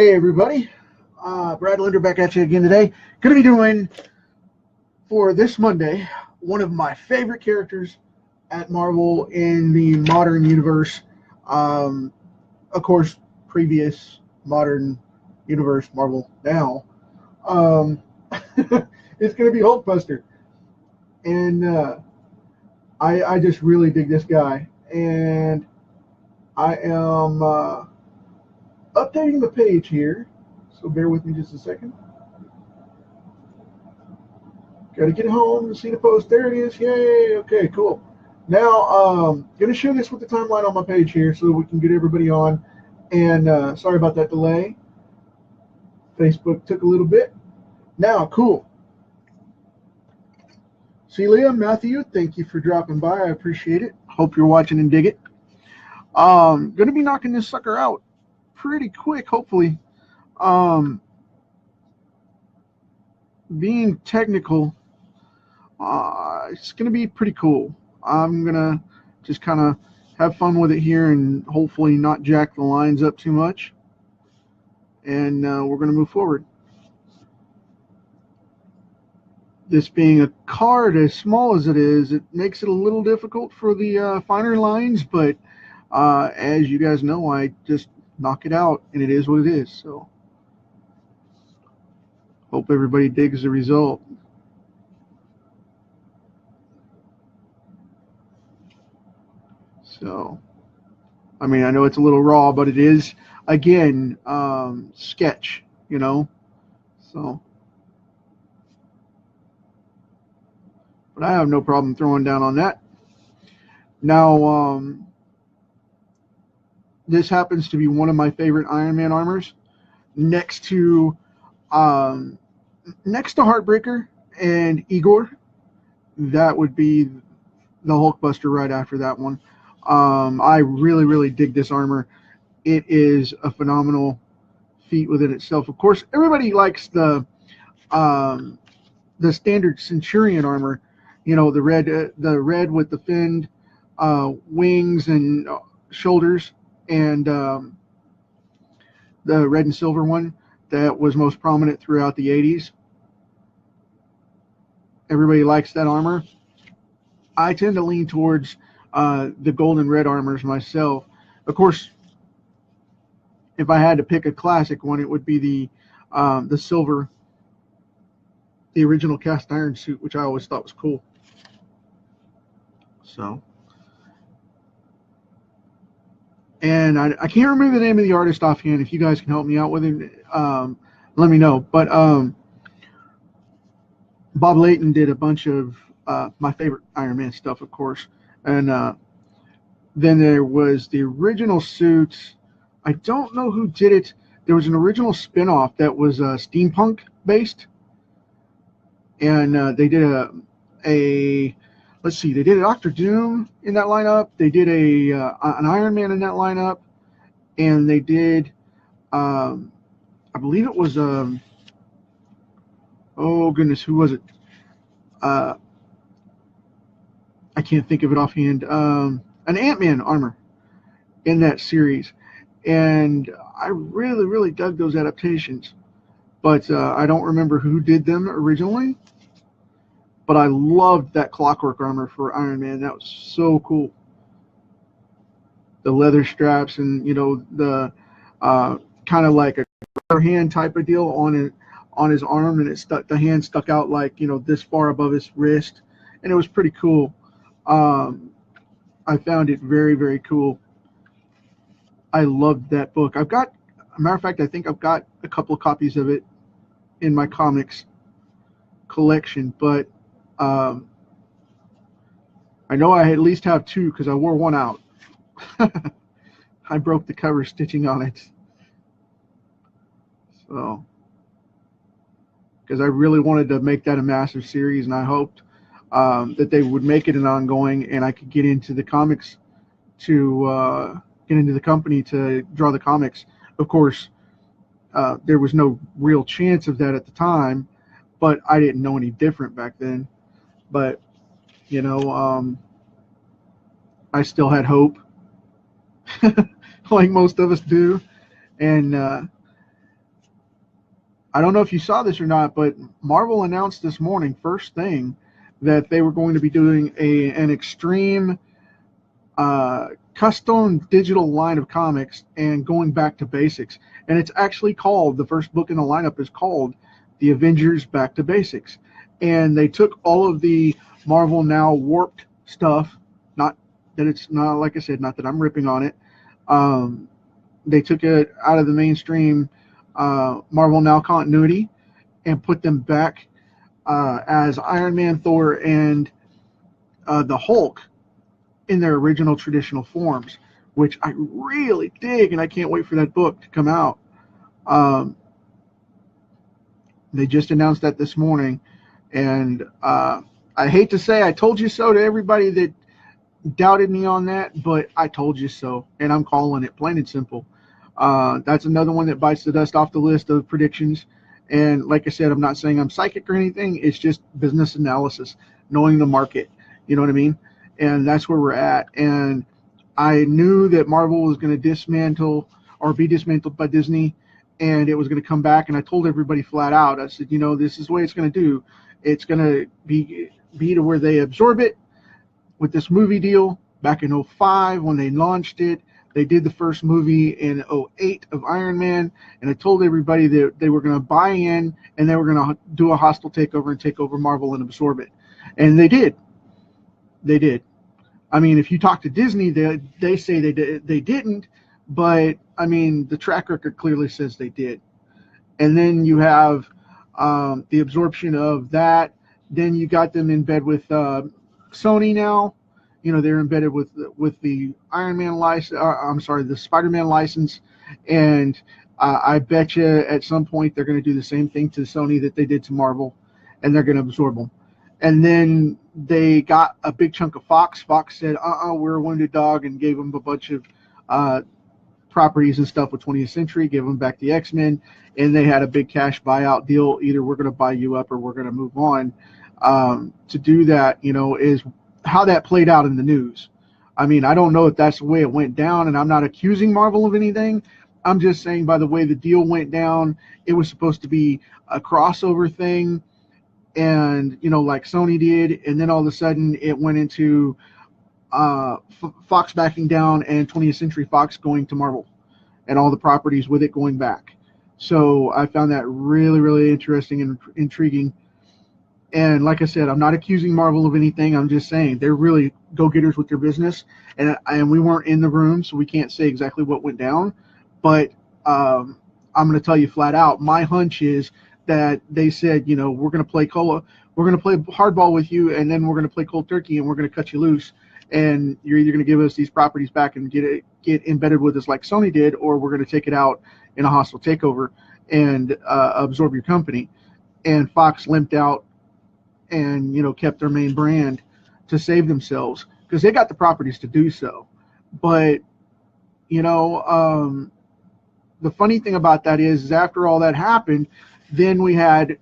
Hey everybody, Brad Linder back at you again today. Going to be doing, for this Monday, one of my favorite characters at Marvel in the modern universe. Of course, previous modern universe Marvel now. Um, it's going to be HulkBuster. And I just really dig this guy. And I am updating the page here. So bear with me just a second. Got to get home and see the post. There it is. Yay. Okay, cool. Now, going to share this with the timeline on my page here so that we can get everybody on. And sorry about that delay. Facebook took a little bit. Now, cool. Celia, Matthew, thank you for dropping by. I appreciate it. Hope you're watching and dig it. Going to be knocking this sucker out pretty quick, hopefully. Being technical, it's going to be pretty cool. I'm going to just kind of have fun with it here and hopefully not jack the lines up too much. And we're going to move forward. This being a card as small as it is, it makes it a little difficult for the finer lines, but as you guys know, I just knock it out, and it is what it is. So hope everybody digs the result. So, I mean, I know it's a little raw, but it is, again, sketch, you know. So, but I have no problem throwing down on that. Now, this happens to be one of my favorite Iron Man armors, next to Heartbreaker and Igor. That would be the HulkBuster right after that one. I really dig this armor. It is a phenomenal feat within itself. Of course, everybody likes the standard Centurion armor. You know, the red with the finned wings and shoulders, and the red and silver one that was most prominent throughout the 80s. Everybody likes that armor. I tend to lean towards the gold and red armors myself. Of course, if I had to pick a classic one, it would be the silver, the original cast iron suit, which I always thought was cool. So, and I can't remember the name of the artist offhand. If you guys can help me out with it, let me know. But Bob Layton did a bunch of my favorite Iron Man stuff, of course. And then there was the original suit. I don't know who did it. There was an original spin-off that was steampunk based. And they did let's see, they did a Doctor Doom in that lineup. They did an Iron Man in that lineup. And they did, I believe it was, oh goodness, who was it? I can't think of it offhand. An Ant-Man armor in that series. And I really dug those adaptations. But I don't remember who did them originally. But I loved that clockwork armor for Iron Man. That was so cool. The leather straps and, you know, the kind of like a hand type of deal on his arm, and the hand stuck out like, you know, this far above his wrist, and it was pretty cool. I found it very cool. I loved that book. I've got, as a matter of fact, I think I've got a couple of copies of it in my comics collection, but I know I at least have two because I wore one out. I broke the cover stitching on it. So, because I really wanted to make that a massive series, and I hoped that they would make it an ongoing, and I could get into the comics to get into the company to draw the comics. Of course, there was no real chance of that at the time, but I didn't know any different back then. But, you know, I still had hope, like most of us do. And I don't know if you saw this or not, but Marvel announced this morning, first thing, that they were going to be doing an extreme custom digital line of comics and going back to basics. And it's actually called, the first book in the lineup is called The Avengers Back to Basics. And they took all of the Marvel Now warped stuff, not that it's not, like I said, not that I'm ripping on it. They took it out of the mainstream Marvel Now continuity and put them back as Iron Man, Thor, and the Hulk in their original traditional forms, which I really dig, and I can't wait for that book to come out. They just announced that this morning, and I hate to say I told you so to everybody that doubted me on that, but I told you so, and I'm calling it, plain and simple. That's another one that bites the dust off the list of predictions. And like I said, I'm not saying I'm psychic or anything. It's just business analysis, knowing the market. You know what I mean? And that's where we're at. And I knew that Marvel was going to dismantle or be dismantled by Disney, and it was going to come back. And I told everybody flat out, I said, you know, this is the way it's going to do. It's going to be to where they absorb it with this movie deal back in 05 when they launched it. They did the first movie in 08 of Iron Man, and I told everybody that they were going to buy in and they were going to do a hostile takeover and take over Marvel and absorb it. And they did. They did. I mean, if you talk to Disney, they say they didn't, but I mean, the track record clearly says they did. And then you have the absorption of that. Then you got them in bed with Sony now. You know, they're embedded with the Iron Man license. I'm sorry, the Spider-Man license, and I bet you at some point they're going to do the same thing to Sony that they did to Marvel, and they're going to absorb them. And then they got a big chunk of Fox. Fox said, we're a wounded dog, and gave them a bunch of properties and stuff with 20th Century, gave them back the X-Men, and they had a big cash buyout deal. Either we're going to buy you up or we're going to move on. To do that, you know, is how that played out in the news. I mean, I don't know if that's the way it went down, and I'm not accusing Marvel of anything. I'm just saying by the way the deal went down, it was supposed to be a crossover thing, and, you know, like Sony did, and then all of a sudden it went into Fox backing down and 20th Century Fox going to Marvel and all the properties with it going back. So I found that really, really interesting and intriguing. And like I said, I'm not accusing Marvel of anything. I'm just saying they're really go-getters with their business. And we weren't in the room, so we can't say exactly what went down. But I'm going to tell you flat out, my hunch is that they said, you know, we're going to play hardball with you, and then we're going to play cold turkey, and we're going to cut you loose. And you're either going to give us these properties back and get embedded with us like Sony did, or we're going to take it out in a hostile takeover and absorb your company. And Fox limped out and, you know, kept their main brand to save themselves because they got the properties to do so. But, you know, the funny thing about that is after all that happened, then we had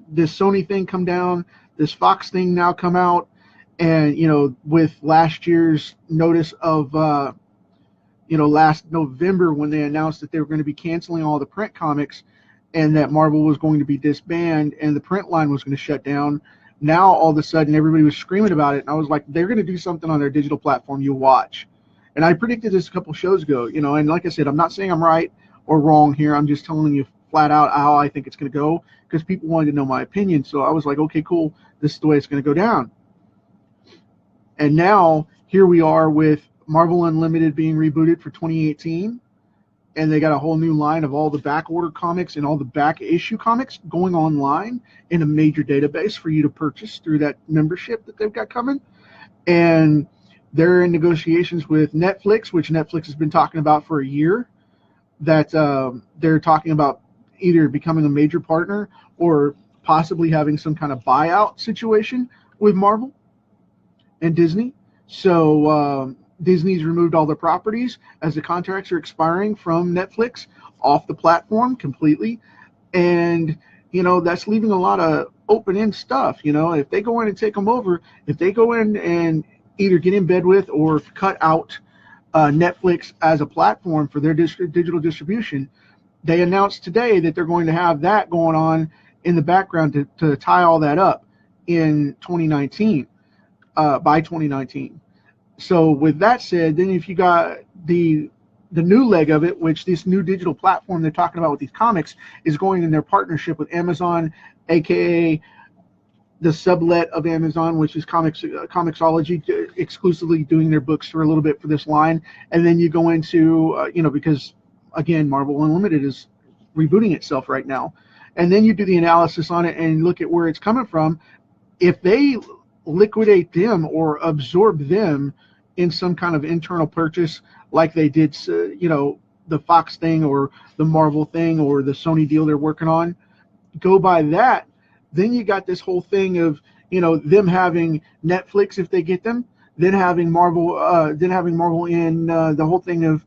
this Sony thing come down, this Fox thing now come out, and, you know, with last year's notice of, you know, last November when they announced that they were going to be canceling all the print comics and that Marvel was going to be disbanded and the print line was going to shut down. Now all of a sudden everybody was screaming about it, and I was like, they're going to do something on their digital platform, you'll watch. And I predicted this a couple shows ago, you know, and like I said, I'm not saying I'm right or wrong here. I'm just telling you flat out how I think it's going to go because people wanted to know my opinion. So I was like, okay, cool, this is the way it's going to go down. And now here we are with Marvel Unlimited being rebooted for 2018. And they got a whole new line of all the back order comics and all the back issue comics going online in a major database for you to purchase through that membership that they've got coming. And they're in negotiations with Netflix, which Netflix has been talking about for a year, that they're talking about either becoming a major partner or possibly having some kind of buyout situation with Marvel and Disney. So Disney's removed all their properties as the contracts are expiring from Netflix off the platform completely. And, you know, that's leaving a lot of open-end stuff. You know, if they go in and take them over, if they go in and either get in bed with or cut out Netflix as a platform for their digital distribution, They announced today that they're going to have that going on in the background to tie all that up in 2019, by 2019. So with that said, then if you got the new leg of it, which this new digital platform they're talking about with these comics is going in their partnership with Amazon, aka the sublet of Amazon, which is Comixology, exclusively doing their books for a little bit for this line. And then you go into, because again, Marvel Unlimited is rebooting itself right now. And then you do the analysis on it and look at where it's coming from. If they liquidate them or absorb them in some kind of internal purchase, like they did, the Fox thing or the Marvel thing or the Sony deal they're working on, go by that, then you got this whole thing of, them having Netflix if they get them, then having Marvel in the whole thing of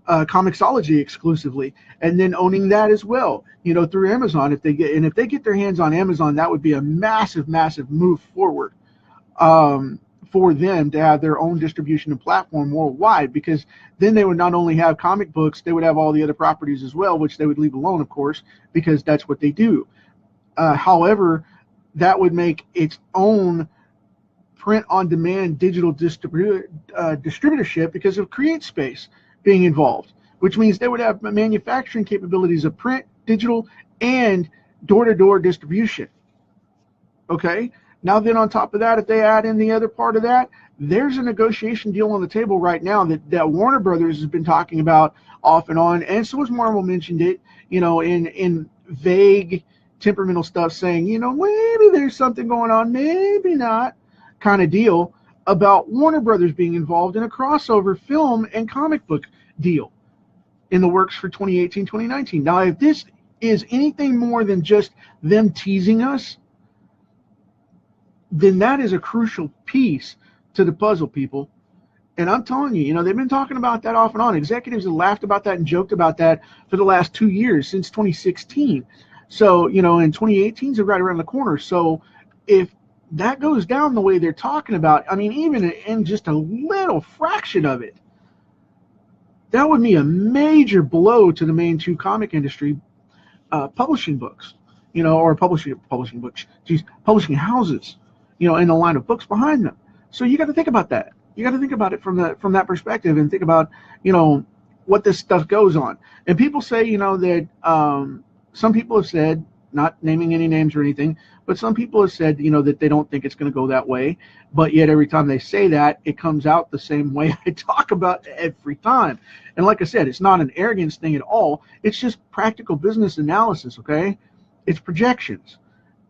Comixology exclusively, and then owning that as well, through Amazon. If they get their hands on Amazon, that would be a massive, massive move forward for them to have their own distribution and platform worldwide, because then they would not only have comic books, they would have all the other properties as well, which they would leave alone, of course, because that's what they do. However, that would make its own print-on-demand digital distributorship because of CreateSpace being involved, which means they would have manufacturing capabilities of print, digital, and door-to-door distribution. Okay? Now then on top of that, if they add in the other part of that, there's a negotiation deal on the table right now that Warner Brothers has been talking about off and on, and so has Marvel mentioned it, in vague temperamental stuff, saying, maybe there's something going on, maybe not, kind of deal about Warner Brothers being involved in a crossover film and comic book deal in the works for 2018, 2019. Now, if this is anything more than just them teasing us, then that is a crucial piece to the puzzle, people. And I'm telling you, they've been talking about that off and on. Executives have laughed about that and joked about that for the last 2 years, since 2016. So, and 2018 is right around the corner. So if that goes down the way they're talking about, even in just a little fraction of it, that would be a major blow to the main two comic industry publishing books, or publishing books, publishing houses, in the line of books behind them. So you got to think about that. You got to think about it from that perspective, and think about, what this stuff goes on. And people say, that some people have said, not naming any names or anything, but some people have said, that they don't think it's going to go that way. But yet every time they say that, it comes out the same way I talk about every time. And like I said, it's not an arrogance thing at all. It's just practical business analysis, okay? It's projections.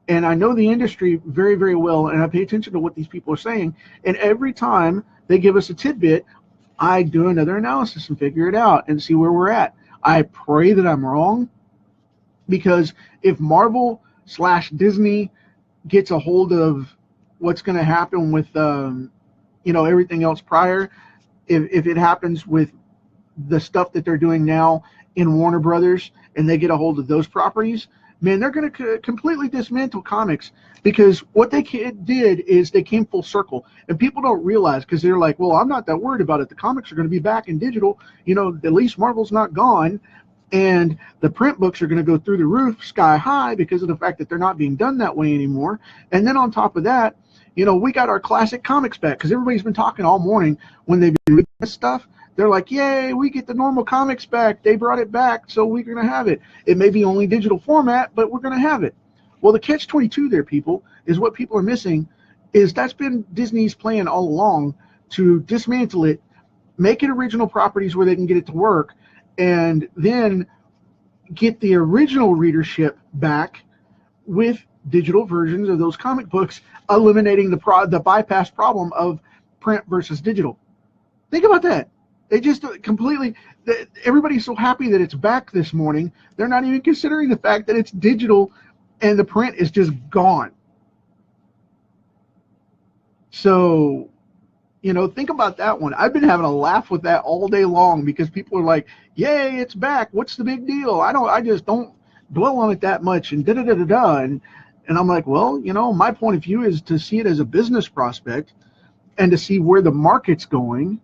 And I know the industry very, very well, and I pay attention to what these people are saying. And every time they give us a tidbit, I do another analysis and figure it out and see where we're at. I pray that I'm wrong, because if Marvel/Disney gets a hold of what's going to happen with, everything else prior, if it happens with the stuff that they're doing now in Warner Brothers, and they get a hold of those properties, man, they're going to completely dismantle comics, because what they did is they came full circle. And people don't realize, because they're like, well, I'm not that worried about it. The comics are going to be back in digital. At least Marvel's not gone. And the print books are going to go through the roof, sky high, because of the fact that they're not being done that way anymore. And then on top of that, we got our classic comics back, because everybody's been talking all morning when they've been reading this stuff. They're like, yay, we get the normal comics back. They brought it back, so we're going to have it. It may be only digital format, but we're going to have it. Well, the catch-22 there, people, is what people are missing, is that's been Disney's plan all along, to dismantle it, make it original properties where they can get it to work, and then get the original readership back with digital versions of those comic books, eliminating the bypass problem of print versus digital. Think about that. They just completely, everybody's so happy that it's back this morning, they're not even considering the fact that it's digital and the print is just gone. So, think about that one. I've been having a laugh with that all day long, because people are like, yay, it's back. What's the big deal? I just don't dwell on it that much, and da-da-da-da-da. And I'm like, well, my point of view is to see it as a business prospect, and to see where the market's going,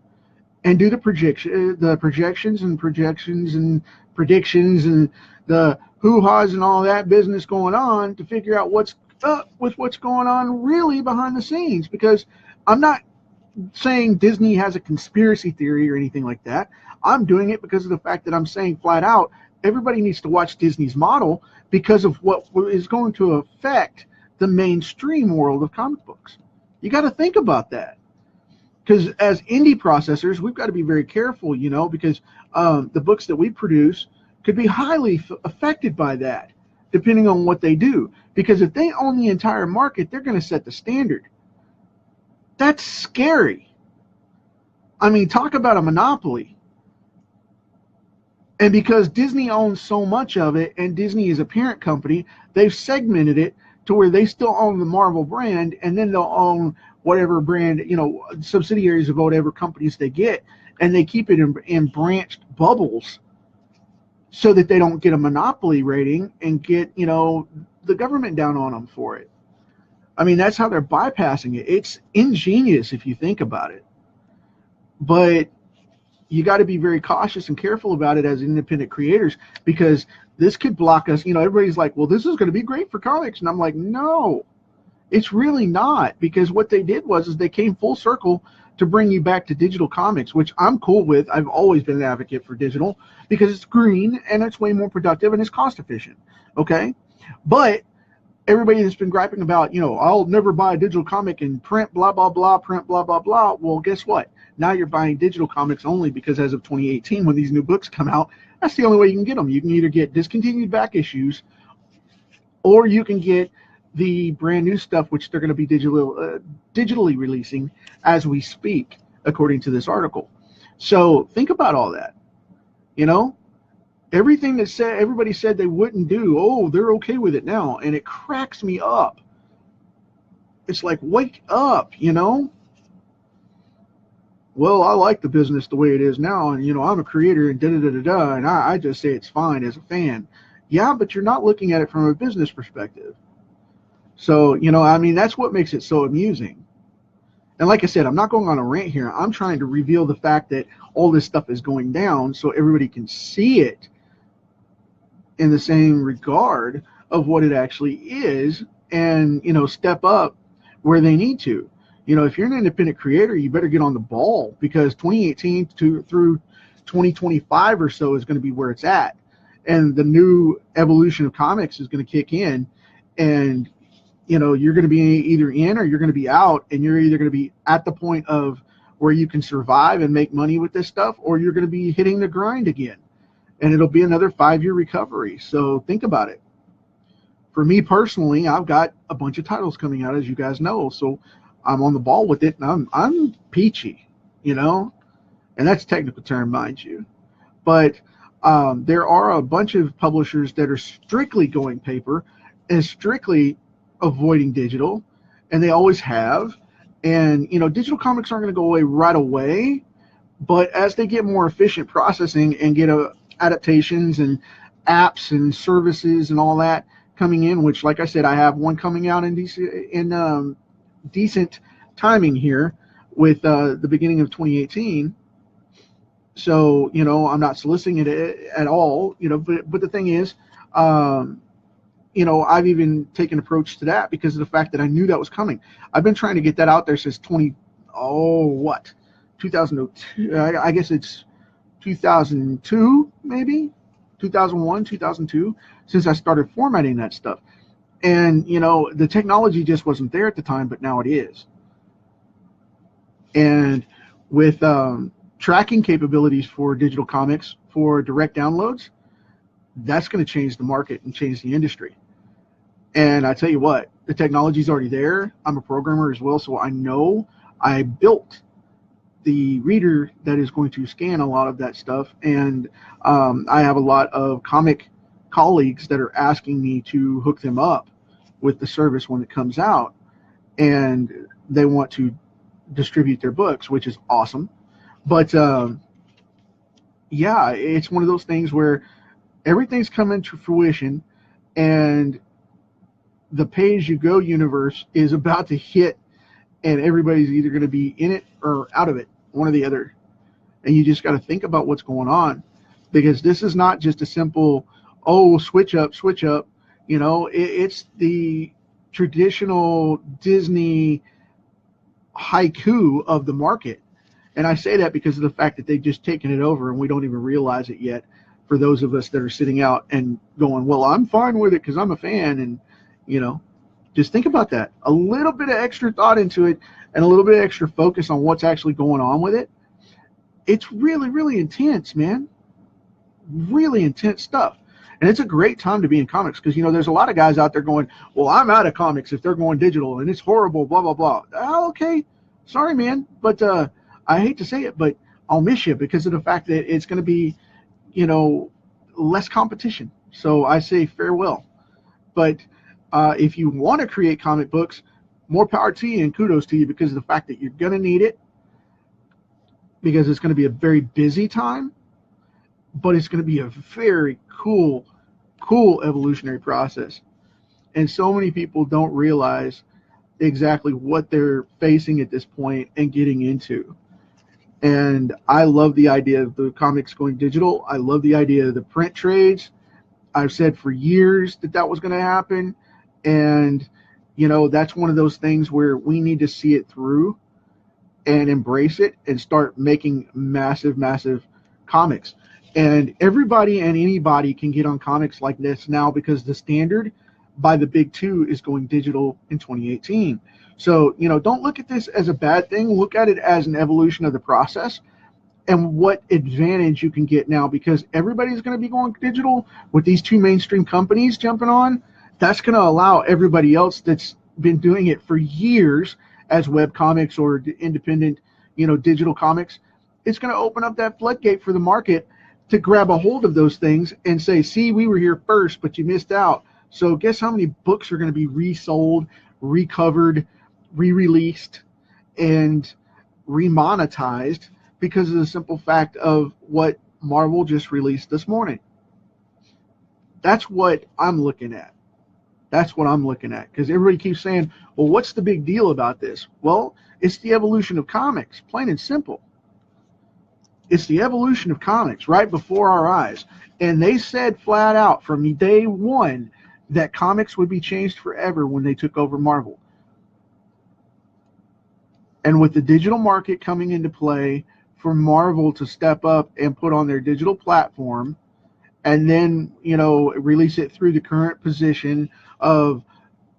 and do the projections and predictions and the hoo-haws and all that business going on to figure out what's up with what's going on really behind the scenes. Because I'm not saying Disney has a conspiracy theory or anything like that. I'm doing it because of the fact that I'm saying flat out, everybody needs to watch Disney's model because of what is going to affect the mainstream world of comic books. You got to think about that. Because as indie processors, we've got to be very careful, you know, because the books that we produce could be highly affected by that, depending on what they do. Because if they own the entire market, they're going to set the standard. That's scary. I mean, talk about a monopoly. And because Disney owns so much of it, and Disney is a parent company, they've segmented it to where they still own the Marvel brand, and then they'll own whatever brand, you know, subsidiaries of whatever companies they get, and they keep it in branched bubbles so that they don't get a monopoly rating and get, you know, the government down on them for it. I mean, that's how they're bypassing it. It's ingenious if you think about it. But you got to be very cautious and careful about it as independent creators, because this could block us. You know, everybody's like, well, this is going to be great for comics. And I'm like, no, it's really not, because what they did was they came full circle to bring you back to digital comics, which I'm cool with. I've always been an advocate for digital because it's green and it's way more productive and it's cost efficient. Okay. But everybody that's been griping about, you know, I'll never buy a digital comic in print, blah, blah, blah, print, blah, blah, blah. Well, guess what? Now you're buying digital comics only because as of 2018, when these new books come out, that's the only way you can get them. You can either get discontinued back issues, or you can get the brand new stuff, which they're going to be digitally releasing as we speak, according to this article. So think about all that. You know, everything that everybody said they wouldn't do, oh, they're okay with it now, and it cracks me up. It's like, wake up, you know. Well, I like the business the way it is now, and, you know, I'm a creator and da-da-da-da-da, and I just say it's fine as a fan. Yeah, but you're not looking at it from a business perspective. So, you know, I mean, that's what makes it so amusing. And like I said, I'm not going on a rant here. I'm trying to reveal the fact that all this stuff is going down so everybody can see it in the same regard of what it actually is, and, you know, step up where they need to. You know, if you're an independent creator, you better get on the ball, because 2018 through 2025 or so is going to be where it's at. And the new evolution of comics is going to kick in, and, you know, you're going to be either in or you're going to be out, and you're either going to be at the point of where you can survive and make money with this stuff, or you're going to be hitting the grind again, and it'll be another 5-year recovery. So think about it. For me personally, I've got a bunch of titles coming out, as you guys know, so I'm on the ball with it, and I'm peachy, you know, and that's a technical term, mind you. But there are a bunch of publishers that are strictly going paper and strictly avoiding digital, and they always have. And, you know, digital comics aren't going to go away right away, but as they get more efficient processing and get adaptations and apps and services and all that coming in, which, like I said, I have one coming out in decent timing here with the beginning of 2018. So, you know, I'm not soliciting it at all, you know, but the thing is, you know, I've even taken approach to that because of the fact that I knew that was coming. I've been trying to get that out there since 2002. I guess it's 2002, maybe 2001, 2002, since I started formatting that stuff. And, you know, the technology just wasn't there at the time, but now it is. And with tracking capabilities for digital comics for direct downloads, that's going to change the market and change the industry. And I tell you what, the technology's already there. I'm a programmer as well, so I know. I built the reader that is going to scan a lot of that stuff, and I have a lot of comic colleagues that are asking me to hook them up with the service when it comes out, and they want to distribute their books, which is awesome. But yeah, it's one of those things where everything's coming to fruition, and the pay-as-you-go universe is about to hit, and everybody's either going to be in it or out of it, one or the other. And you just got to think about what's going on. because this is not just a simple, oh, switch up, switch up. You know, it's the traditional Disney haiku of the market. And I say that because of the fact that they've just taken it over and we don't even realize it yet, for those of us that are sitting out and going, well, I'm fine with it because I'm a fan. And, you know, just think about that. A little bit of extra thought into it and a little bit of extra focus on what's actually going on with it. It's really, really intense, man. Really intense stuff. And it's a great time to be in comics because, you know, there's a lot of guys out there going, well, I'm out of comics if they're going digital and it's horrible, blah, blah, blah. Oh, okay. Sorry, man. But I hate to say it, but I'll miss you because of the fact that it's going to be, you know, less competition. So I say farewell. But if you want to create comic books, more power to you and kudos to you because of the fact that you're going to need it, because it's going to be a very busy time, but it's going to be a very cool evolutionary process. And so many people don't realize exactly what they're facing at this point and getting into. And I love the idea of the comics going digital. I love the idea of the print trades. I've said for years that was going to happen. And, you know, that's one of those things where we need to see it through and embrace it and start making massive, massive comics. And everybody and anybody can get on comics like this now because the standard by the big two is going digital in 2018. So, you know, don't look at this as a bad thing. Look at it as an evolution of the process and what advantage you can get now, because everybody's going to be going digital with these two mainstream companies jumping on. That's going to allow everybody else that's been doing it for years as web comics or independent, you know, digital comics. It's going to open up that floodgate for the market to grab a hold of those things and say, see, we were here first, but you missed out. So guess how many books are going to be resold, recovered, re-released, and remonetized because of the simple fact of what Marvel just released this morning. That's what I'm looking at. That's what I'm looking at. Because everybody keeps saying, well, what's the big deal about this? Well, it's the evolution of comics, plain and simple. It's the evolution of comics right before our eyes. And they said flat out from day one that comics would be changed forever when they took over Marvel. And with the digital market coming into play, for Marvel to step up and put on their digital platform and then, you know, release it through the current position of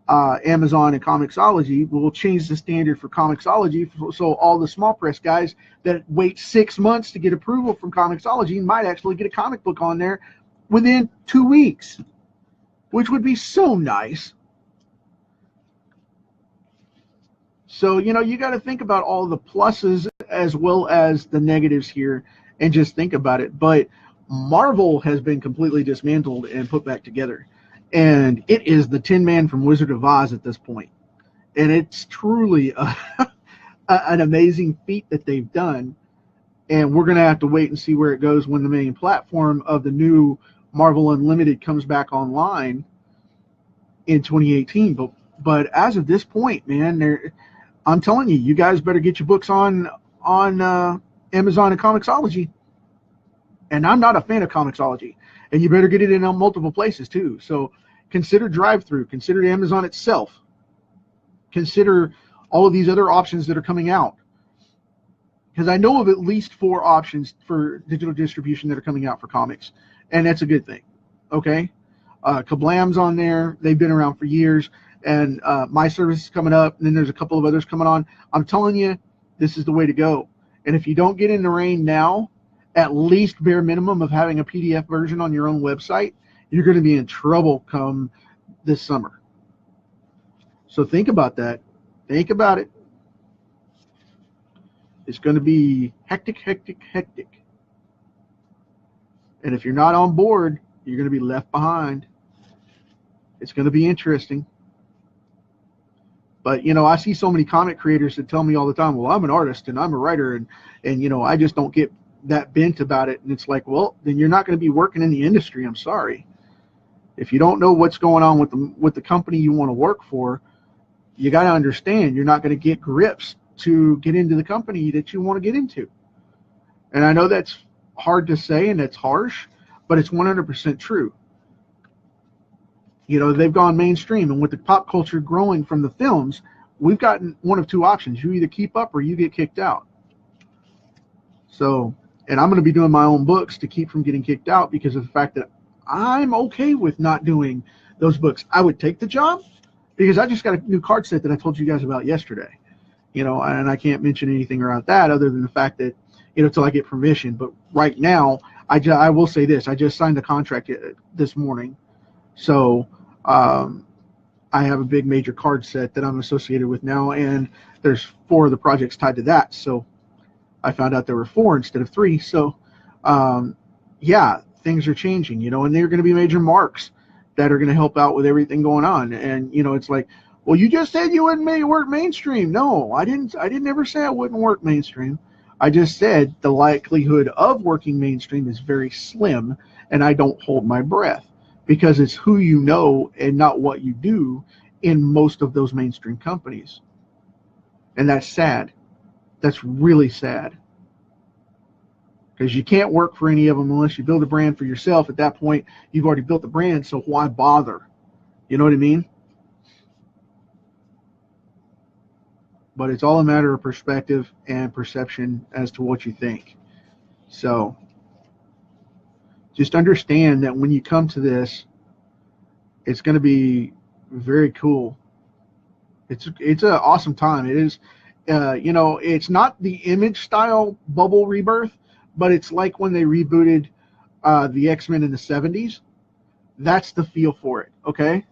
Amazon and Comixology will change the standard for Comixology. So all the small press guys that wait 6 months to get approval from Comixology might actually get a comic book on there within 2 weeks, which would be so nice. So, you know, you got to think about all the pluses as well as the negatives here and just think about it. But Marvel has been completely dismantled and put back together. And it is the Tin Man from Wizard of Oz at this point. And it's truly an amazing feat that they've done. And we're going to have to wait and see where it goes when the main platform of the new Marvel Unlimited comes back online in 2018. But as of this point, man, I'm telling you, you guys better get your books on Amazon and Comixology. And I'm not a fan of Comixology. And you better get it in multiple places too. So consider drive-through. Consider Amazon itself. Consider all of these other options that are coming out. Because I know of at least 4 options for digital distribution that are coming out for comics. And that's a good thing. Okay? Kablam's on there. They've been around for years. And My Service is coming up. And then there's a couple of others coming on. I'm telling you, this is the way to go. And if you don't get in the rain now, at least bare minimum of having a PDF version on your own website, you're going to be in trouble come this summer. So think about that. Think about it. It's going to be hectic, hectic, hectic. And if you're not on board, you're going to be left behind. It's going to be interesting. But, you know, I see so many comic creators that tell me all the time, well, I'm an artist and I'm a writer and you know, I just don't get that bent about it. And it's like, well, then you're not going to be working in the industry. I'm sorry. If you don't know what's going on with the company you want to work for, you got to understand you're not going to get grips to get into the company that you want to get into. And I know that's hard to say and it's harsh, but it's 100% true. You know, they've gone mainstream, and with the pop culture growing from the films, we've gotten one of two options. You either keep up or you get kicked out. So, and I'm going to be doing my own books to keep from getting kicked out because of the fact that I'm okay with not doing those books. I would take the job because I just got a new card set that I told you guys about yesterday. You know, and I can't mention anything around that other than the fact that, you know, until I get permission. But right now, I will say this. I just signed the contract this morning. So I have a big major card set that I'm associated with now, and there's 4 of the projects tied to that. So I found out there were 4 instead of 3. So yeah, things are changing, you know, and they're going to be major marks that are going to help out with everything going on. And, you know, it's like, well, you just said you wouldn't work mainstream. No, I didn't ever say I wouldn't work mainstream. I just said the likelihood of working mainstream is very slim, and I don't hold my breath because it's who you know and not what you do in most of those mainstream companies. And that's sad. That's really sad. Because you can't work for any of them unless you build a brand for yourself. At that point, you've already built the brand, so why bother? You know what I mean? But it's all a matter of perspective and perception as to what you think. So just understand that when you come to this, it's going to be very cool. It's an awesome time. It is, you know, it's not the Image style bubble rebirth, but it's like when they rebooted the X-Men in the 70s. That's the feel for it, okay?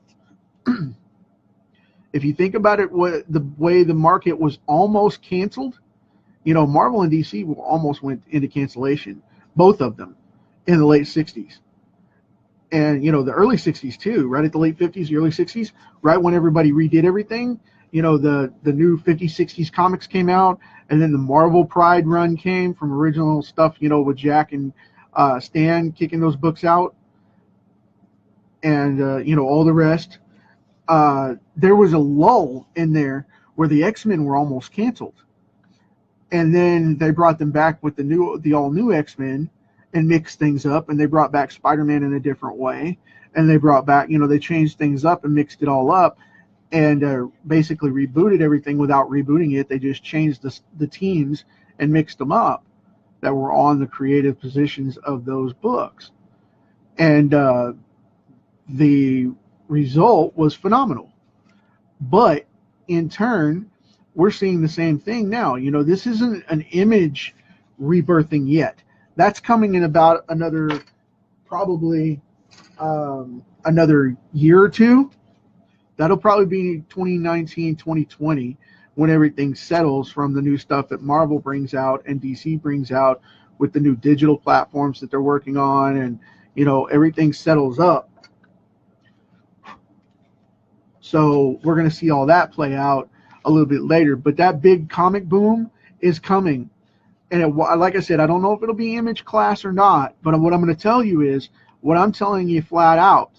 If you think about it, the way the market was almost canceled, you know, Marvel and DC almost went into cancellation, both of them, in the late 60s. And, you know, the early 60s too, right at the late 50s, the early 60s, right when everybody redid everything, you know, the new 50s, 60s comics came out, and then the Marvel Pride run came from original stuff, you know, with Jack and Stan kicking those books out, and, you know, all the rest. There was a lull in there where the X-Men were almost canceled. And then they brought them back with the all-new X-Men and mixed things up, and they brought back Spider-Man in a different way. And they brought back, you know, they changed things up and mixed it all up and basically rebooted everything without rebooting it. They just changed the teams and mixed them up that were on the creative positions of those books. And the result was phenomenal. But in turn, we're seeing the same thing now. You know, this isn't an Image rebirthing yet. That's coming in about another, probably another year or two. That'll probably be 2019, 2020, when everything settles from the new stuff that Marvel brings out and DC brings out with the new digital platforms that they're working on, and, you know, everything settles up. So we're going to see all that play out a little bit later. But that big comic boom is coming. And like I said, I don't know if it'll be Image class or not. But what I'm going to tell you is, what I'm telling you flat out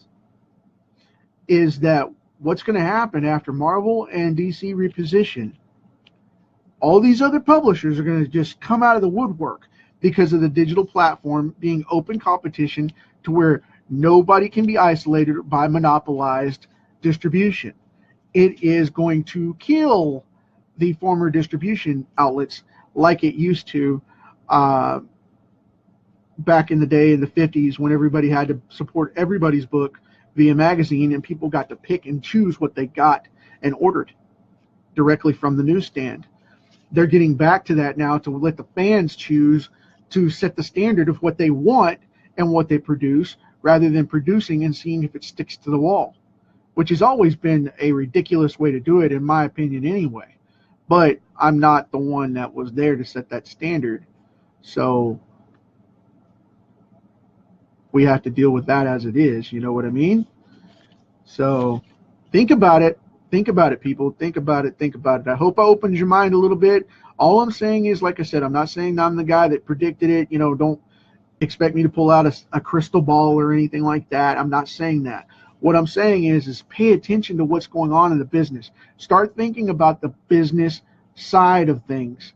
is that what's going to happen after Marvel and DC reposition, all these other publishers are going to just come out of the woodwork because of the digital platform being open competition to where nobody can be isolated by monopolized distribution. It is going to kill the former distribution outlets like it used to back in the day in the 50s, when everybody had to support everybody's book via magazine, and people got to pick and choose what they got and ordered directly from the newsstand. They're getting back to that now, to let the fans choose to set the standard of what they want and what they produce, rather than producing and seeing if it sticks to the wall, which has always been a ridiculous way to do it, in my opinion anyway. But I'm not the one that was there to set that standard. So we have to deal with that as it is. You know what I mean? So think about it. Think about it, people. Think about it. Think about it. I hope I opened your mind a little bit. All I'm saying is, like I said, I'm not saying I'm the guy that predicted it. You know, don't expect me to pull out a crystal ball or anything like that. I'm not saying that. What I'm saying is pay attention to what's going on in the business. Start thinking about the business side of things.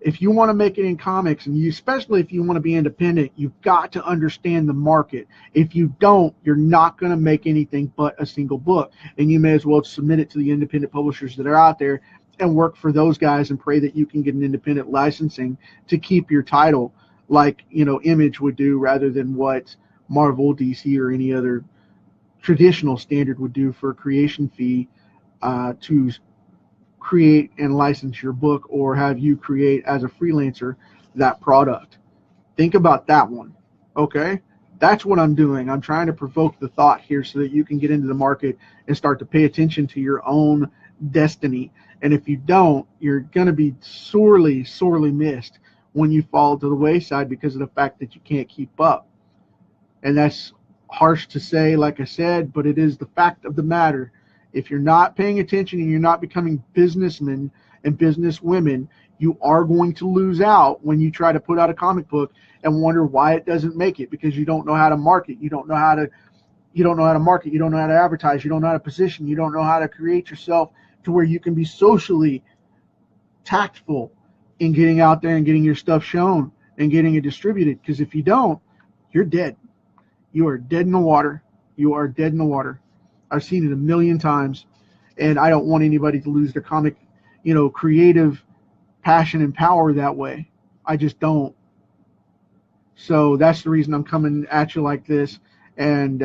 If you want to make it in comics, and you, especially if you want to be independent, you've got to understand the market. If you don't, you're not going to make anything but a single book, and you may as well submit it to the independent publishers that are out there and work for those guys and pray that you can get an independent licensing to keep your title, like, you know, Image would do, rather than what Marvel, DC, or any other traditional standard would do for a creation fee to create and license your book, or have you create as a freelancer that product. Think about that one. Okay, that's what I'm doing. I'm trying to provoke the thought here so that you can get into the market and start to pay attention to your own destiny. And if you don't, you're going to be sorely missed when you fall to the wayside because of the fact that you can't keep up. And that's harsh to say, like I said, but it is the fact of the matter. If you're not paying attention and you're not becoming businessmen and businesswomen, you are going to lose out when you try to put out a comic book and wonder why it doesn't make it, because you don't know how to market. You don't know how to market. You don't know how to advertise. You don't know how to position. You don't know how to create yourself to where you can be socially tactful in getting out there and getting your stuff shown and getting it distributed. Because if you don't, you're dead. You are dead in the water. You are dead in the water. I've seen it a million times, and I don't want anybody to lose their comic, you know, creative passion and power that way. I just don't. So that's the reason I'm coming at you like this, and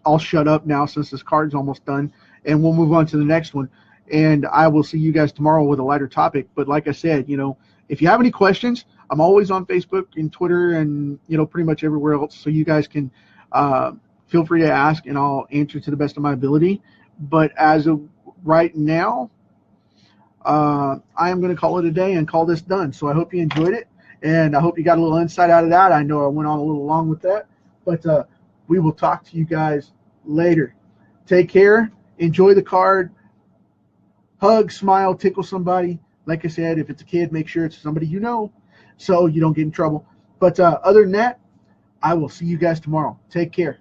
I'll shut up now since this card's almost done, and we'll move on to the next one. And I will see you guys tomorrow with a lighter topic. But like I said, you know, if you have any questions, I'm always on Facebook and Twitter and, you know, pretty much everywhere else, so you guys can feel free to ask, and I'll answer to the best of my ability. But as of right now, I am going to call it a day and call this done. So I hope you enjoyed it, and I hope you got a little insight out of that. I know I went on a little long with that, but we will talk to you guys later. Take care. Enjoy the card. Hug, smile, tickle somebody. Like I said, if it's a kid, make sure it's somebody you know so you don't get in trouble. But other than that, I will see you guys tomorrow. Take care.